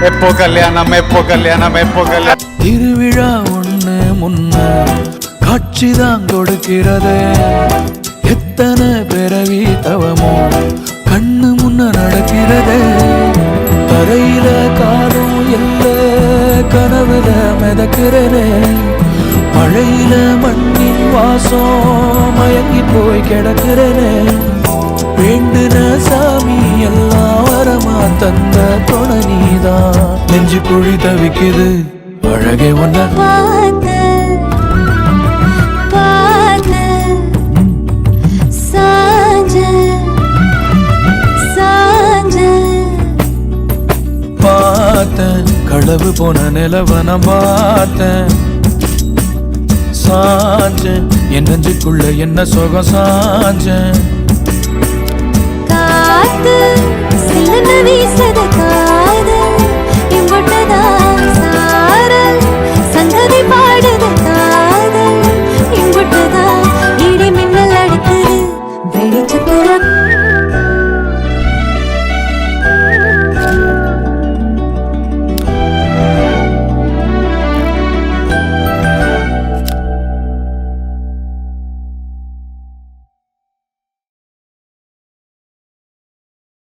எப்போ கல்யாணம் எப்போ கல்யாணம் எப்போ கல்யாணம். திருவிழா ஒண்ணு முன்ன காட்சிதான் கொடுக்கிறது. எத்தனை பிறவி தவமோ கண்ணு முன்ன நடக்கிறது. தரையில காலம் இல்ல கனவுல மிதக்கிறனே. மழையில மண்ணின் வாசம் மயங்கி போய் கிடக்கிறனே. வேண்டுன சாமி எல்லாம் வரமா தந்த துணை நீதான். நெஞ்சு குழி தவிக்குது அழகே ஒன்ன பார்த்தேன். களவு போன நிலவன பார்த்தேன். சாஞ்சேன் என் நெஞ்சுக்குள்ள என்ன சுகம் சாஞ்சேன். காத்து சில்லுன்னு வீசத